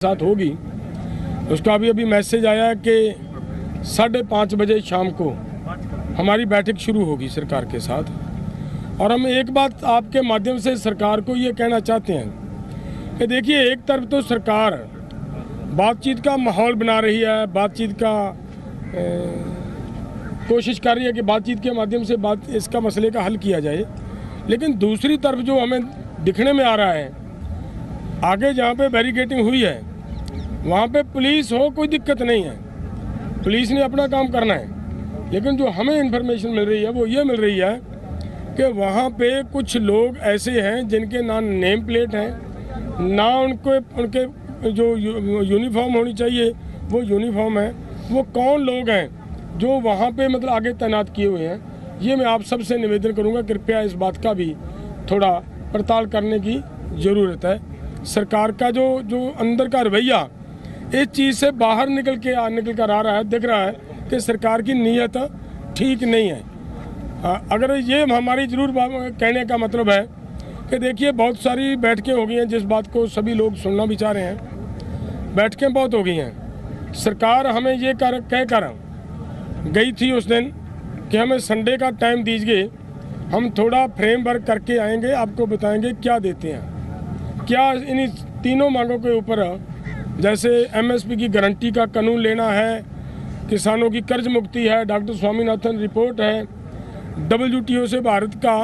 साथ होगी। उसका अभी मैसेज आया कि 5:30 बजे शाम को हमारी बैठक शुरू होगी सरकार के साथ। और हम एक बात आपके माध्यम से सरकार को ये कहना चाहते हैं कि देखिए, एक तरफ तो सरकार बातचीत का माहौल बना रही है, बातचीत का कोशिश कर रही है कि बातचीत के माध्यम से इसका मसले का हल किया जाए, लेकिन दूसरी तरफ जो हमें दिखने में आ रहा है, आगे जहाँ पे बैरिकेडिंग हुई है वहाँ पे पुलिस हो, कोई दिक्कत नहीं है, पुलिस ने अपना काम करना है। लेकिन जो हमें इन्फॉर्मेशन मिल रही है वो ये मिल रही है कि वहाँ पे कुछ लोग ऐसे हैं जिनके ना नेम प्लेट हैं, ना उनके जो यूनिफॉर्म होनी चाहिए वो यूनिफॉर्म है। वो कौन लोग हैं जो वहाँ पे मतलब आगे तैनात किए हुए हैं, ये मैं आप सबसे निवेदन करूँगा, कृपया इस बात का भी थोड़ा पड़ताल करने की ज़रूरत है। सरकार का जो अंदर का रवैया इस चीज़ से बाहर निकल कर आ रहा है, दिख रहा है कि सरकार की नीयत ठीक नहीं है। अगर ये हमारी ज़रूर कहने का मतलब है कि देखिए, बहुत सारी बैठकें हो गई हैं, जिस बात को सभी लोग सुनना भी चाह रहे हैं, बैठकें बहुत हो गई हैं। सरकार हमें ये कह कर गई थी उस दिन कि हमें संडे का टाइम दीजिए, हम थोड़ा फ्रेमवर्क करके आएंगे, आपको बताएंगे क्या देते हैं, क्या इन तीनों मांगों के ऊपर, जैसे एमएसपी की गारंटी का कानून लेना है, किसानों की कर्ज मुक्ति है, डॉक्टर स्वामीनाथन रिपोर्ट है, WTO से भारत का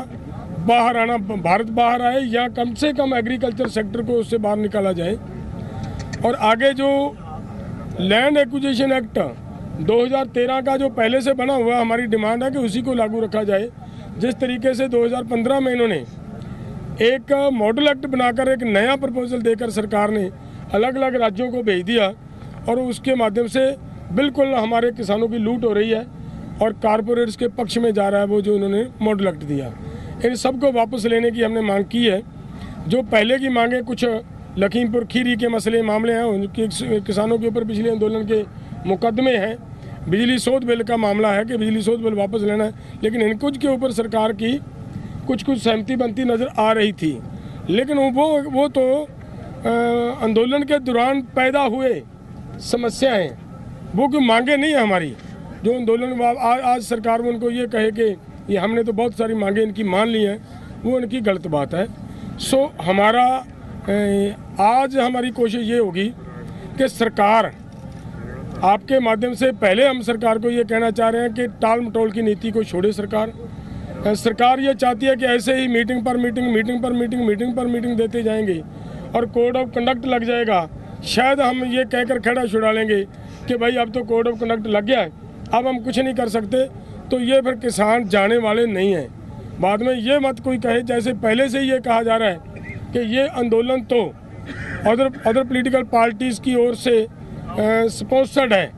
बाहर आना, भारत बाहर आए या कम से कम एग्रीकल्चर सेक्टर को उससे बाहर निकाला जाए, और आगे जो लैंड एक्विजिशन एक्ट 2013 का जो पहले से बना हुआ, हमारी डिमांड है कि उसी को लागू रखा जाए। जिस तरीके से 2015 में इन्होंने एक मॉडल एक्ट बनाकर एक नया प्रपोजल देकर सरकार ने अलग अलग राज्यों को भेज दिया, और उसके माध्यम से बिल्कुल हमारे किसानों की लूट हो रही है और कारपोरेट्स के पक्ष में जा रहा है वो जो इन्होंने मॉडल एक्ट दिया। इन सबको वापस लेने की हमने मांग की है। जो पहले की मांगे, कुछ लखीमपुर खीरी के मामले हैं, उनके किसानों के ऊपर पिछले आंदोलन के मुकदमे हैं, बिजली शोध बिल का मामला है कि बिजली शोध बिल वापस लेना है, लेकिन इन कुछ के ऊपर सरकार की कुछ सहमति बनती नज़र आ रही थी। लेकिन वो तो आंदोलन के दौरान पैदा हुए समस्याएं, वो कोई मांगे नहीं है हमारी। जो आंदोलन आज सरकार में उनको ये कहे कि ये हमने तो बहुत सारी मांगे इनकी मान ली हैं, वो उनकी गलत बात है। सो आज हमारी कोशिश ये होगी कि सरकार, आपके माध्यम से पहले हम सरकार को ये कहना चाह रहे हैं कि टाल मटोल की नीति को छोड़े। सरकार ये चाहती है कि ऐसे ही मीटिंग पर मीटिंग देते जाएंगे और कोड ऑफ कंडक्ट लग जाएगा। शायद हम ये कहकर खड़ा छुड़ा लेंगे कि भाई अब तो कोड ऑफ कंडक्ट लग गया है, अब हम कुछ नहीं कर सकते, तो ये फिर किसान जाने वाले नहीं हैं। बाद में ये मत कोई कहे, जैसे पहले से ये कहा जा रहा है कि ये आंदोलन तो अदर पॉलिटिकल पार्टीज़ की ओर से स्पॉन्सर्ड है।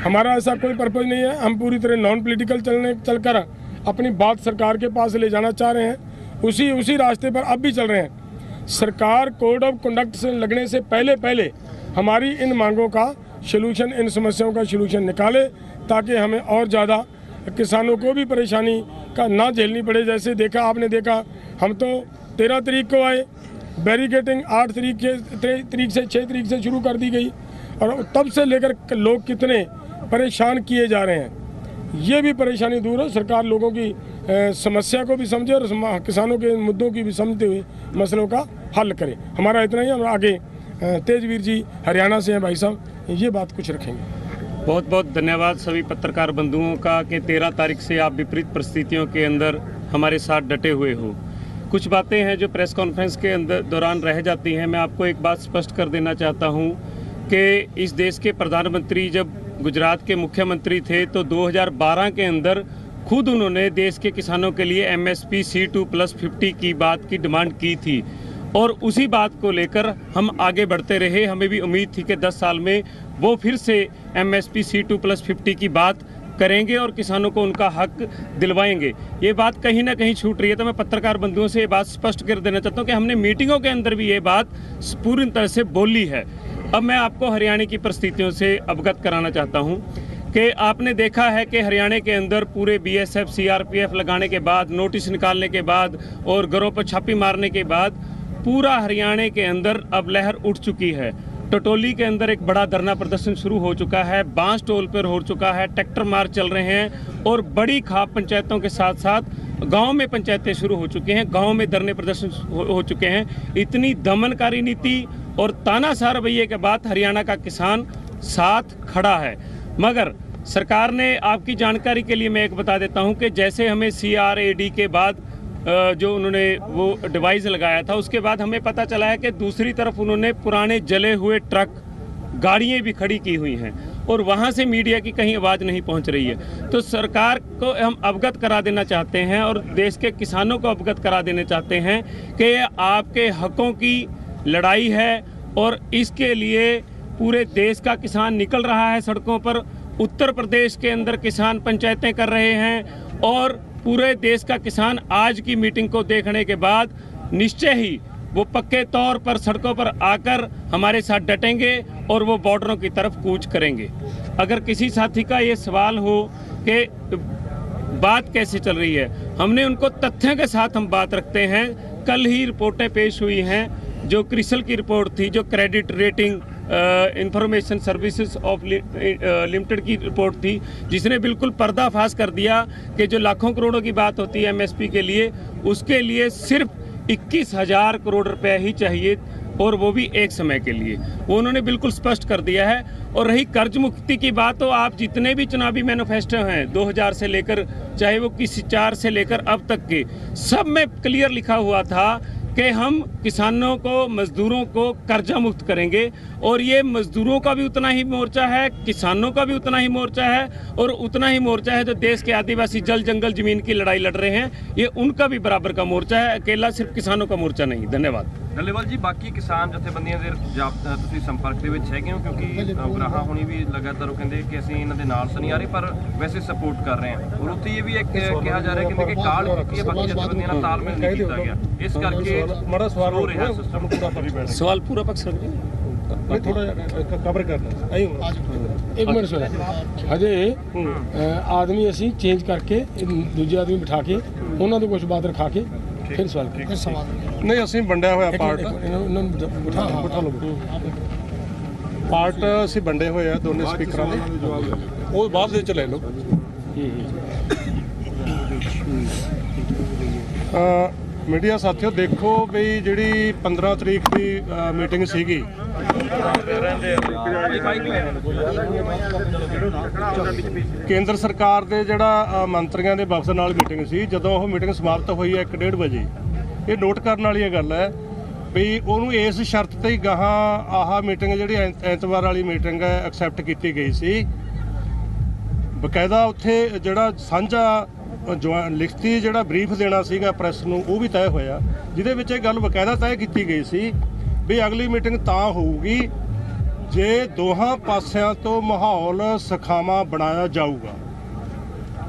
हमारा ऐसा कोई पर्पज़ नहीं है। हम पूरी तरह नॉन पॉलिटिकल चलकर अपनी बात सरकार के पास ले जाना चाह रहे हैं, उसी रास्ते पर अब भी चल रहे हैं। सरकार कोड ऑफ कंडक्ट से लगने से पहले हमारी इन मांगों का सलूशन, इन समस्याओं का सलूशन निकाले, ताकि हमें और ज़्यादा किसानों को भी परेशानी का ना झेलनी पड़े। जैसे आपने देखा, हम तो 13 तारीख को आए, बैरिकेडिंग 8 तारीख से 6 तारीख से शुरू कर दी गई, और तब से लेकर लोग कितने परेशान किए जा रहे हैं। ये भी परेशानी दूर हो, सरकार लोगों की समस्या को भी समझे और किसानों के मुद्दों की भी समझते हुए मसलों का हल करे। हमारा इतना ही। हम आगे तेजवीर जी हरियाणा से हैं, भाई साहब ये बात कुछ रखेंगे। बहुत बहुत धन्यवाद सभी पत्रकार बंधुओं का कि 13 तारीख से आप विपरीत परिस्थितियों के अंदर हमारे साथ डटे हुए हो। कुछ बातें हैं जो प्रेस कॉन्फ्रेंस के अंदर दौरान रह जाती हैं। मैं आपको एक बात स्पष्ट कर देना चाहता हूँ कि इस देश के प्रधानमंत्री जब गुजरात के मुख्यमंत्री थे तो 2012 के अंदर खुद उन्होंने देश के किसानों के लिए MSP C2+50 की बात की डिमांड की थी, और उसी बात को लेकर हम आगे बढ़ते रहे। हमें भी उम्मीद थी कि 10 साल में वो फिर से MSP C2+50 की बात करेंगे और किसानों को उनका हक दिलवाएंगे। ये बात कहीं ना कहीं छूट रही है, तो मैं पत्रकार बंधुओं से ये बात स्पष्ट कर देना चाहता हूँ कि हमने मीटिंगों के अंदर भी ये बात पूरी तरह से बोली है। अब मैं आपको हरियाणा की परिस्थितियों से अवगत कराना चाहता हूं कि आपने देखा है कि हरियाणा के अंदर पूरे BSF CRPF लगाने के बाद, नोटिस निकालने के बाद और घरों पर छापी मारने के बाद पूरा हरियाणा के अंदर अब लहर उठ चुकी है। टटोली के अंदर एक बड़ा धरना प्रदर्शन शुरू हो चुका है, बांस टोल पर हो चुका है, ट्रैक्टर मार्च चल रहे हैं और बड़ी खाप पंचायतों के साथ साथ गांव में पंचायतें शुरू हो चुकी हैं, गांव में धरने प्रदर्शन हो चुके हैं। इतनी दमनकारी नीति और तानाशाह रवैये के बाद हरियाणा का किसान साथ खड़ा है। मगर सरकार ने, आपकी जानकारी के लिए मैं एक बता देता हूं कि जैसे हमें CRAD के बाद जो उन्होंने वो डिवाइस लगाया था, उसके बाद हमें पता चला है कि दूसरी तरफ उन्होंने पुराने जले हुए ट्रक, गाड़ियाँ भी खड़ी की हुई हैं और वहाँ से मीडिया की कहीं आवाज़ नहीं पहुँच रही है। तो सरकार को हम अवगत करा देना चाहते हैं और देश के किसानों को अवगत करा देना चाहते हैं कि आपके हकों की लड़ाई है और इसके लिए पूरे देश का किसान निकल रहा है सड़कों पर। उत्तर प्रदेश के अंदर किसान पंचायतें कर रहे हैं और पूरे देश का किसान आज की मीटिंग को देखने के बाद निश्चय ही वो पक्के तौर पर सड़कों पर आकर हमारे साथ डटेंगे और वो बॉर्डरों की तरफ कूच करेंगे। अगर किसी साथी का ये सवाल हो कि बात कैसे चल रही है, हमने उनको तथ्यों के साथ हम बात रखते हैं। कल ही रिपोर्टें पेश हुई हैं, जो क्रिसल की रिपोर्ट थी, जो credit rating information services of limited की रिपोर्ट थी, जिसने बिल्कुल पर्दाफाश कर दिया कि जो लाखों करोड़ों की बात होती है MSP के लिए, उसके लिए सिर्फ 21,000 करोड़ रुपए ही चाहिए और वो भी एक समय के लिए। वो उन्होंने बिल्कुल स्पष्ट कर दिया है। और रही कर्ज मुक्ति की बात, तो आप जितने भी चुनावी मैनिफेस्टो हैं 2000 से लेकर चाहे वो किसी 4 से लेकर अब तक के, सब में क्लियर लिखा हुआ था कि हम किसानों को, मजदूरों को कर्जा मुक्त करेंगे। और ये मजदूरों का भी उतना ही मोर्चा है, किसानों का भी उतना ही मोर्चा है और उतना ही मोर्चा है जो देश के आदिवासी जल जंगल जमीन की लड़ाई लड़ रहे हैं, ये उनका भी बराबर का मोर्चा है, अकेला सिर्फ किसानों का मोर्चा नहीं। धन्यवाद। ਡੱਲੇਵਾਲ ਜੀ, ਬਾਕੀ ਕਿਸਾਨ ਜਥੇਬੰਦੀਆਂ ਦੇ ਤੁਸੀਂ ਸੰਪਰਕ ਦੇ ਵਿੱਚ ਹੈਗੇ ਹੋ? ਕਿਉਂਕਿ ਉਗਰਾਹਾਂ ਹੋਣੀ ਵੀ ਲਗਾਤਾਰ ਉਹ ਕਹਿੰਦੇ ਕਿ ਅਸੀਂ ਇਹਨਾਂ ਦੇ ਨਾਲ ਤਾਂ ਨਹੀਂ ਆ ਰਹੇ ਪਰ ਵੈਸੇ ਸਪੋਰਟ ਕਰ ਰਹੇ ਹਾਂ। ਔਰ ਉੱਥੇ ਇਹ ਵੀ ਇੱਕ ਕਿਹਾ ਜਾ ਰਿਹਾ ਕਹਿੰਦੇ ਕਿ ਕਾਲ ਕੀਤੀ ਹੈ, ਬਾਕੀ ਜਥੇਬੰਦੀਆਂ ਨਾਲ ਤਾਲਮੇਲ ਨਹੀਂ ਕੀਤਾ ਗਿਆ, ਇਸ ਕਰਕੇ ਬੜਾ ਸਵਾਲ ਹੋ ਰਿਹਾ ਸਿਸਟਮ ਪੂਰਾ। ਸਵਾਲ ਪੂਰਾ ਪੱਕ ਸਕਦੇ थोड़ा कवर करना एक मिनट सुनो हजे आदमी असी चेंज करके दूजे आदमी बिठा के उन्होंने कुछ बात रखा के फिर सवाल नहीं ਅਸੀਂ ਵੰਡਿਆ ਹੋਇਆ ਪਾਰਟ बिठा लो ਪਾਰਟ ਅਸੀਂ ਵੰਡੇ ਹੋਏ ਆ ਦੋਨੇ ਸਪੀਕਰਾਂ ਦੇ, ਉਹ ਬਾਅਦ ਵਿੱਚ ਲੈ ਲਓ। ਮੀਡੀਆ ਸਾਥੀਓ, ਦੇਖੋ ਵੀ ਜਿਹੜੀ 15 ਤਰੀਕ ਦੀ ਮੀਟਿੰਗ ਸੀਗੀ, ਕੇਂਦਰ ਸਰਕਾਰ ਦੇ ਜਿਹੜਾ ਮੰਤਰੀਆਂ ਦੇ ਵਫਦ ਨਾਲ ਮੀਟਿੰਗ ਸੀ, ਜਦੋਂ ਉਹ ਮੀਟਿੰਗ ਸਮਾਪਤ ਹੋਈ ਹੈ 1:30 ਵਜੇ, ਇਹ ਨੋਟ ਕਰਨ ਵਾਲੀ ਇਹ ਗੱਲ ਹੈ ਵੀ ਉਹਨੂੰ ਇਸ ਸ਼ਰਤ ਤੇ ਹੀ ਗਾਹਾਂ ਆਹ ਮੀਟਿੰਗ ਜਿਹੜੀ ਐਤਵਾਰ ਵਾਲੀ ਮੀਟਿੰਗ ਹੈ ਐਕਸੈਪਟ ਕੀਤੀ ਗਈ ਸੀ। ਬਕਾਇਦਾ ਉੱਥੇ ਜਿਹੜਾ ਸਾਂਝਾ ਲਿਖਤੀ ਜਿਹੜਾ ਬਰੀਫ ਦੇਣਾ ਸੀਗਾ ਪ੍ਰੈਸ ਨੂੰ, ਉਹ ਵੀ ਤੈਅ ਹੋਇਆ, ਜਿਹਦੇ ਵਿੱਚ ਇਹ ਗੱਲ ਬਕਾਇਦਾ ਤੈਅ ਕੀਤੀ ਗਈ ਸੀ ਵੀ ਅਗਲੀ ਮੀਟਿੰਗ ਤਾਂ ਹੋਊਗੀ ਜੇ ਦੋਹਾਂ ਪਾਸਿਆਂ ਤੋਂ ਮਾਹੌਲ ਸਖਾਵਾਂ ਬਣਾਇਆ ਜਾਊਗਾ।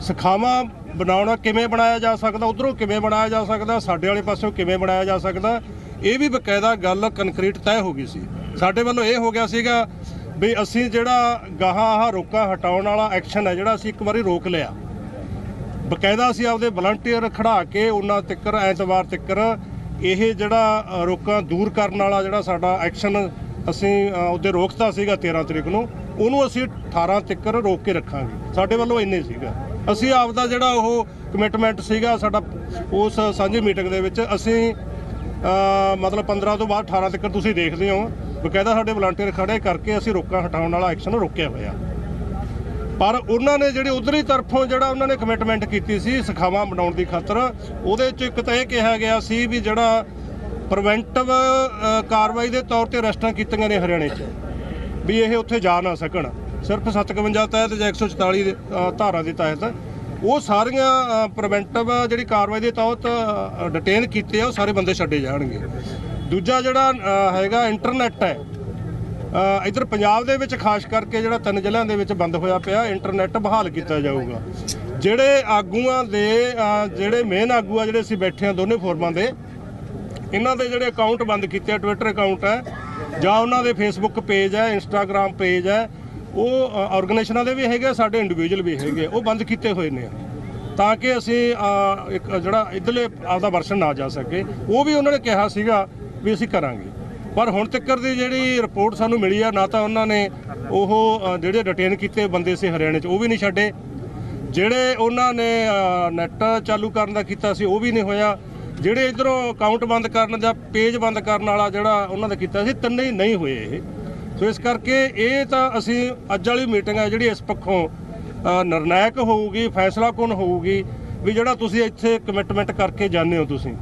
ਸਖਾਵਾਂ ਬਣਾਉਣਾ ਕਿਵੇਂ ਬਣਾਇਆ ਜਾ ਸਕਦਾ, ਉੱਧਰੋਂ ਕਿਵੇਂ ਬਣਾਇਆ ਜਾ ਸਕਦਾ, ਸਾਡੇ ਵਾਲੇ ਪਾਸਿਓਂ ਕਿਵੇਂ ਬਣਾਇਆ ਜਾ ਸਕਦਾ, ਇਹ ਵੀ ਬਕਾਇਦਾ ਗੱਲ ਕੰਕਰੀਟ ਤੈਅ ਹੋ ਗਈ ਸੀ। ਸਾਡੇ ਵੱਲੋਂ ਇਹ ਹੋ ਗਿਆ ਸੀਗਾ ਵੀ ਅਸੀਂ ਜਿਹੜਾ ਗਾਹਾਂ ਆਹ ਰੋਕਾਂ ਹਟਾਉਣ ਵਾਲਾ ਐਕਸ਼ਨ ਹੈ ਜਿਹੜਾ ਅਸੀਂ ਇੱਕ ਵਾਰੀ ਰੋਕ ਲਿਆ, ਬਕਾਇਦਾ ਅਸੀਂ ਆਪਦੇ ਵਲੰਟੀਅਰ ਖੜਾ ਕੇ ਉਹਨਾਂ ਤੱਕਰ ਐਤਵਾਰ ਤੱਕਰ ਇਹ ਜਿਹੜਾ ਰੋਕਾਂ ਦੂਰ ਕਰਨ ਵਾਲਾ ਜਿਹੜਾ ਸਾਡਾ ਐਕਸ਼ਨ ਅਸੀਂ ਉਹਦੇ ਰੋਕਤਾ ਸੀਗਾ 13 ਤਰੀਕ ਨੂੰ, ਉਹਨੂੰ ਅਸੀਂ 18 ਤੱਕਰ ਰੋਕ ਕੇ ਰੱਖਾਂਗੇ। ਸਾਡੇ ਵੱਲੋਂ ਇੰਨੇ ਸੀਗਾ, ਅਸੀਂ ਆਪਦਾ ਜਿਹੜਾ ਉਹ ਕਮਿਟਮੈਂਟ ਸੀਗਾ ਸਾਡਾ ਉਸ ਸਾਂਝੀ ਮੀਟਿੰਗ ਦੇ ਵਿੱਚ, ਅਸੀਂ ਮਤਲਬ 15 ਤੋਂ ਬਾਅਦ 18 ਤੱਕ ਤੁਸੀਂ ਦੇਖਦੇ ਹੋ ਬਕਾਇਦਾ ਸਾਡੇ ਵਲੰਟੀਅਰ ਖੜੇ ਕਰਕੇ ਅਸੀਂ ਰੋਕਾਂ ਹਟਾਉਣ ਵਾਲਾ ਐਕਸ਼ਨ ਰੋਕਿਆ ਹੋਇਆ। ਪਰ ਉਹਨਾਂ ਨੇ ਜਿਹੜੀ ਉਧਰੀ ਤਰਫੋਂ ਜਿਹੜਾ ਉਹਨਾਂ ਨੇ ਕਮਿਟਮੈਂਟ ਕੀਤੀ ਸੀ ਸਖਾਵਾਂ ਬਣਾਉਣ ਦੀ ਖਾਤਰ, ਉਹਦੇ 'ਚ ਇੱਕ ਤਾਂ ਇਹ ਕਿਹਾ ਗਿਆ ਸੀ ਵੀ ਜਿਹੜਾ ਪ੍ਰੀਵੈਂਟਿਵ ਕਾਰਵਾਈ ਦੇ ਤੌਰ ਤੇ ਅਰੈਸਟਾਂ ਕੀਤੀਆਂ ਨੇ ਹਰਿਆਣੇ 'ਚ ਵੀ ਇਹ ਉੱਥੇ ਜਾ ਨਾ ਸਕਣ, ਸਿਰਫ 57 ਤਹਿਤ ਜਾਂ 144 ਧਾਰਾ ਦੇ ਤਹਿਤ ਉਹ ਸਾਰੀਆਂ ਪ੍ਰੀਵੈਂਟਿਵ ਜਿਹੜੀ ਕਾਰਵਾਈ ਦੇ ਤਹਿਤ ਡਿਟੇਨ ਕੀਤੇ ਆ, ਉਹ ਸਾਰੇ ਬੰਦੇ ਛੱਡੇ ਜਾਣਗੇ। ਦੂਜਾ ਜਿਹੜਾ ਹੈਗਾ ਇੰਟਰਨੈਟ ਹੈ, ਇੱਧਰ ਪੰਜਾਬ ਦੇ ਵਿੱਚ ਖਾਸ ਕਰਕੇ ਜਿਹੜਾ 3 ਜ਼ਿਲ੍ਹਿਆਂ ਦੇ ਵਿੱਚ ਬੰਦ ਹੋਇਆ ਪਿਆ, ਇੰਟਰਨੈਟ ਬਹਾਲ ਕੀਤਾ ਜਾਊਗਾ। ਜਿਹੜੇ ਆਗੂਆਂ ਦੇ ਜਿਹੜੇ ਮੇਨ ਆਗੂ ਆ ਜਿਹੜੇ ਅਸੀਂ ਬੈਠੇ ਆ ਦੋਨੇ ਫੋਰਮਾਂ ਦੇ, ਇਹਨਾਂ ਦੇ ਜਿਹੜੇ ਅਕਾਊਂਟ ਬੰਦ ਕੀਤੇ ਆ, ਟਵਿੱਟਰ ਅਕਾਊਂਟ ਹੈ ਜਾਂ ਉਹਨਾਂ ਦੇ ਫੇਸਬੁੱਕ ਪੇਜ ਹੈ, ਇੰਸਟਾਗ੍ਰਾਮ ਪੇਜ ਹੈ, ਉਹ ਆਰਗੇਨਾਈਜੇਸ਼ਨਾਂ ਦੇ ਵੀ ਹੈਗੇ, ਸਾਡੇ ਇੰਡੀਵਿਜੂਅਲ ਵੀ ਹੈਗੇ, ਉਹ ਬੰਦ ਕੀਤੇ ਹੋਏ ਨੇ ਤਾਂ ਕਿ ਅਸੀਂ ਇੱਕ ਜਿਹੜਾ ਇੱਧਰਲੇ ਆਪਦਾ ਵਰਸ਼ਨ ਨਾ ਜਾ ਸਕੇ। ਉਹ ਵੀ ਉਹਨਾਂ ਨੇ ਕਿਹਾ ਸੀਗਾ ਵੀ ਅਸੀਂ ਕਰਾਂਗੇ। ਪਰ ਹੁਣ ਤੱਕ ਦੀ ਜਿਹੜੀ ਰਿਪੋਰਟ ਸਾਨੂੰ ਮਿਲੀ ਆ, ਨਾ ਤਾਂ ਉਹਨਾਂ ਨੇ ਉਹ ਜਿਹੜੇ ਡਿਟੇਨ ਕੀਤੇ ਬੰਦੇ ਸੀ ਹਰਿਆਣੇ 'ਚ ਉਹ ਵੀ ਨਹੀਂ ਛੱਡੇ, ਜਿਹੜੇ ਉਹਨਾਂ ਨੇ ਨੈੱਟ ਚਾਲੂ ਕਰਨ ਦਾ ਕੀਤਾ ਸੀ ਉਹ ਵੀ ਨਹੀਂ ਹੋਇਆ, ਜਿਹੜੇ ਇਧਰੋਂ ਅਕਾਊਂਟ ਬੰਦ ਕਰਨ ਦਾ ਪੇਜ ਬੰਦ ਕਰਨ ਵਾਲਾ ਜਿਹੜਾ ਉਹਨਾਂ ਦਾ ਕੀਤਾ ਸੀ, ਤਿੰਨੇ ਹੀ ਨਹੀਂ ਹੋਏ ਇਹ। ਸੋ ਇਸ ਕਰਕੇ ਇਹ ਤਾਂ ਅਸੀਂ ਅੱਜ ਵਾਲੀ ਮੀਟਿੰਗ ਹੈ ਜਿਹੜੀ ਇਸ ਪੱਖੋਂ ਨਿਰਣਾਇਕ ਹੋਊਗੀ, ਫੈਸਲਾਕੁਨ ਹੋਊਗੀ ਵੀ ਜਿਹੜਾ ਤੁਸੀਂ ਇੱਥੇ ਕਮਿਟਮੈਂਟ ਕਰਕੇ ਜਾਂਦੇ ਹੋ ਤੁਸੀਂ,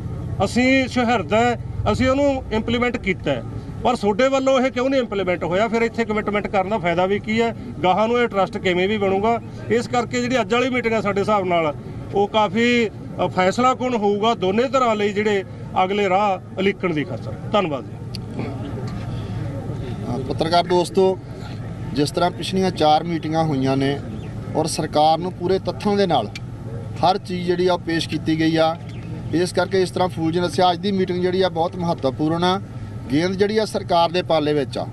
ਅਸੀਂ ਸੁਹਿਰਦ ਹੈ, ਅਸੀਂ ਉਹਨੂੰ ਇੰਪਲੀਮੈਂਟ ਕੀਤਾ ਹੈ, ਪਰ ਤੁਹਾਡੇ ਵੱਲੋਂ ਇਹ ਕਿਉਂ ਨਹੀਂ ਇੰਪਲੀਮੈਂਟ ਹੋਇਆ? ਫਿਰ ਇੱਥੇ ਕਮਿਟਮੈਂਟ ਕਰਨ ਦਾ ਫਾਇਦਾ ਵੀ ਕੀ ਹੈ? ਗਾਹਾਂ ਨੂੰ ਇਹ ਟਰਸਟ ਕਿਵੇਂ ਵੀ ਬਣੂਗਾ? ਇਸ ਕਰਕੇ ਜਿਹੜੀ ਅੱਜ ਵਾਲੀ ਮੀਟਿੰਗ ਹੈ ਸਾਡੇ ਹਿਸਾਬ ਨਾਲ ਉਹ ਕਾਫੀ ਫੈਸਲਾਕੁਨ ਹੋਊਗਾ ਦੋਨੇ ਧਿਰਾਂ ਲਈ, ਜਿਹੜੇ ਅਗਲੇ ਰਾਹ ਉਲੀਕਣ ਦੀ ਖਾਤਰ। ਧੰਨਵਾਦ ਜੀ। ਪੱਤਰਕਾਰ ਦੋਸਤੋ, ਜਿਸ ਤਰ੍ਹਾਂ ਪਿਛਲੀਆਂ 4 ਮੀਟਿੰਗਾਂ ਹੋਈਆਂ ਨੇ ਔਰ ਸਰਕਾਰ ਨੂੰ ਪੂਰੇ ਤੱਥਾਂ ਦੇ ਨਾਲ ਹਰ ਚੀਜ਼ ਜਿਹੜੀ ਆ ਉਹ ਪੇਸ਼ ਕੀਤੀ ਗਈ ਆ, ਇਸ ਕਰਕੇ ਇਸ ਤਰ੍ਹਾਂ ਫੂਲ ਜੀ ਨੇ ਦੱਸਿਆ ਅੱਜ ਦੀ ਮੀਟਿੰਗ ਜਿਹੜੀ ਆ ਬਹੁਤ ਮਹੱਤਵਪੂਰਨ ਆ। ਗੇਂਦ ਜਿਹੜੀ ਆ ਸਰਕਾਰ ਦੇ ਪਾਲੇ ਵਿੱਚ ਆ,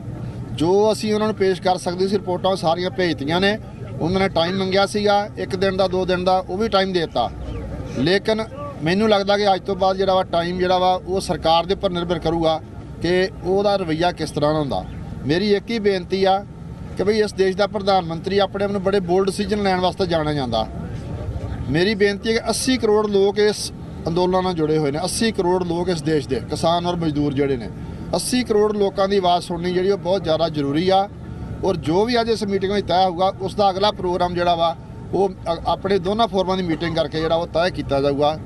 ਜੋ ਅਸੀਂ ਉਹਨਾਂ ਨੂੰ ਪੇਸ਼ ਕਰ ਸਕਦੇ ਸੀ ਰਿਪੋਰਟਾਂ ਉਹ ਸਾਰੀਆਂ ਭੇਜਤੀਆਂ ਨੇ। ਉਹਨਾਂ ਨੇ ਟਾਈਮ ਮੰਗਿਆ ਸੀਗਾ 1 ਦਿਨ ਦਾ 2 ਦਿਨ ਦਾ, ਉਹ ਵੀ ਟਾਈਮ ਦੇ ਦਿੱਤਾ, ਲੇਕਿਨ ਮੈਨੂੰ ਲੱਗਦਾ ਕਿ ਅੱਜ ਤੋਂ ਬਾਅਦ ਜਿਹੜਾ ਵਾ ਟਾਈਮ ਜਿਹੜਾ ਵਾ ਉਹ ਸਰਕਾਰ ਦੇ ਉੱਪਰ ਨਿਰਭਰ ਕਰੂਗਾ ਕਿ ਉਹਦਾ ਰਵੱਈਆ ਕਿਸ ਤਰ੍ਹਾਂ ਦਾ ਹੁੰਦਾ। ਮੇਰੀ ਇੱਕ ਹੀ ਬੇਨਤੀ ਆ ਕਿ ਭਈ ਇਸ ਦੇਸ਼ ਦਾ ਪ੍ਰਧਾਨ ਮੰਤਰੀ ਆਪਣੇ ਆਪ ਨੂੰ ਬੜੇ ਬੋਲਡ ਡਿਸੀਜਨ ਲੈਣ ਵਾਸਤੇ ਜਾਣਿਆ ਜਾਂਦਾ। ਮੇਰੀ ਬੇਨਤੀ ਹੈ ਕਿ 80 ਕਰੋੜ ਲੋਕ ਇਸ ਅੰਦੋਲਨ ਨਾਲ ਜੁੜੇ ਹੋਏ ਨੇ, 80 ਕਰੋੜ ਲੋਕ ਇਸ ਦੇਸ਼ ਦੇ ਕਿਸਾਨ ਔਰ ਮਜ਼ਦੂਰ ਜਿਹੜੇ ਨੇ, 80 ਕਰੋੜ ਲੋਕਾਂ ਦੀ ਆਵਾਜ਼ ਸੁਣਨੀ ਜਿਹੜੀ ਉਹ ਬਹੁਤ ਜ਼ਿਆਦਾ ਜ਼ਰੂਰੀ ਆ। ਔਰ ਜੋ ਵੀ ਅੱਜ ਇਸ ਮੀਟਿੰਗ ਵਿੱਚ ਤੈਅ ਹੋਊਗਾ ਉਸ ਦਾ ਅਗਲਾ ਪ੍ਰੋਗਰਾਮ ਜਿਹੜਾ ਵਾ ਉਹ ਆਪਣੇ ਦੋਨਾਂ ਫੋਰਮਾਂ ਦੀ ਮੀਟਿੰਗ ਕਰਕੇ ਜਿਹੜਾ ਉਹ ਤੈਅ ਕੀਤਾ ਜਾਊਗਾ।